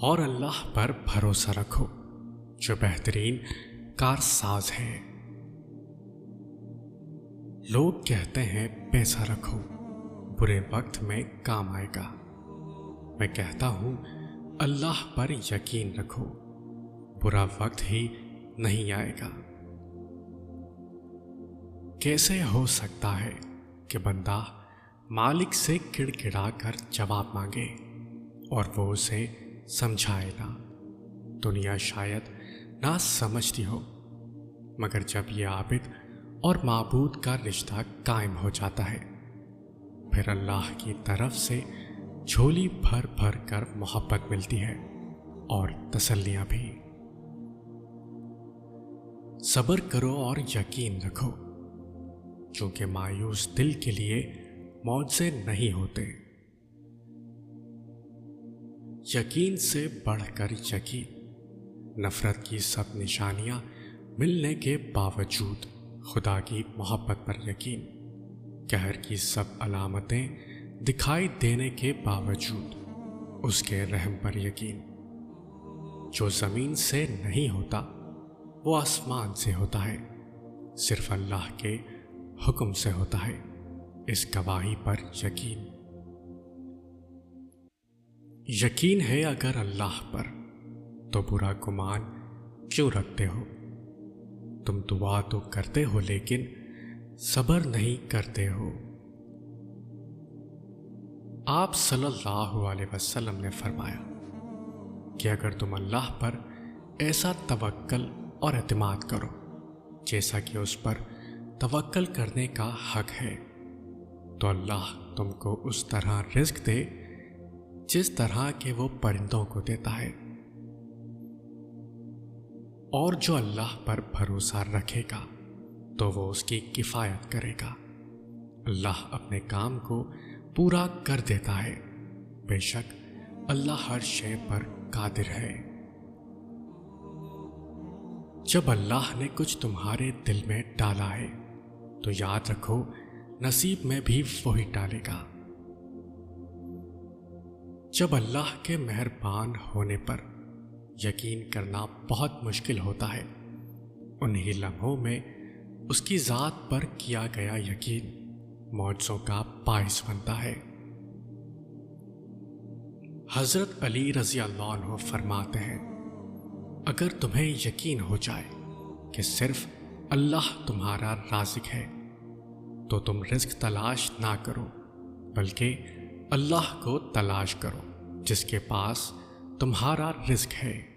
اور اللہ پر بھروسہ رکھو جو بہترین کارساز ہے۔ لوگ کہتے ہیں پیسہ رکھو برے وقت میں کام آئے گا، میں کہتا ہوں اللہ پر یقین رکھو برا وقت ہی نہیں آئے گا۔ کیسے ہو سکتا ہے کہ بندہ مالک سے گڑ گڑا کر جواب مانگے اور وہ اسے سمجھائے نہ؟ دنیا شاید نہ سمجھتی ہو، مگر جب یہ عابد اور معبود کا رشتہ قائم ہو جاتا ہے پھر اللہ کی طرف سے جھولی بھر بھر کر محبت ملتی ہے اور تسلیاں بھی۔ صبر کرو اور یقین رکھو، چونکہ مایوس دل کے لیے معجزے نہیں ہوتے۔ یقین سے بڑھ کر یقین، نفرت کی سب نشانیاں ملنے کے باوجود خدا کی محبت پر یقین، قہر کی سب علامتیں دکھائی دینے کے باوجود اس کے رحم پر یقین۔ جو زمین سے نہیں ہوتا وہ آسمان سے ہوتا ہے، صرف اللہ کے حکم سے ہوتا ہے، اس گواہی پر یقین۔ یقین ہے اگر اللہ پر تو برا گمان کیوں رکھتے ہو؟ تم دعا تو کرتے ہو لیکن صبر نہیں کرتے ہو۔ آپ صلی اللہ علیہ وسلم نے فرمایا کہ اگر تم اللہ پر ایسا توکل اور اعتماد کرو جیسا کہ اس پر توکل کرنے کا حق ہے تو اللہ تم کو اس طرح رزق دے جس طرح کہ وہ پرندوں کو دیتا ہے۔ اور جو اللہ پر بھروسہ رکھے گا تو وہ اس کی کفایت کرے گا۔ اللہ اپنے کام کو پورا کر دیتا ہے، بے شک اللہ ہر شے پر قادر ہے۔ جب اللہ نے کچھ تمہارے دل میں ڈالا ہے تو یاد رکھو نصیب میں بھی وہی ڈالے گا۔ جب اللہ کے مہربان ہونے پر یقین کرنا بہت مشکل ہوتا ہے، انہی لمحوں میں اس کی ذات پر کیا گیا یقین معجزوں کا باعث بنتا ہے۔ حضرت علی رضی اللہ عنہ فرماتے ہیں، اگر تمہیں یقین ہو جائے کہ صرف اللہ تمہارا رازق ہے تو تم رزق تلاش نہ کرو بلکہ اللہ کو تلاش کرو جس کے پاس تمہارا رزق ہے۔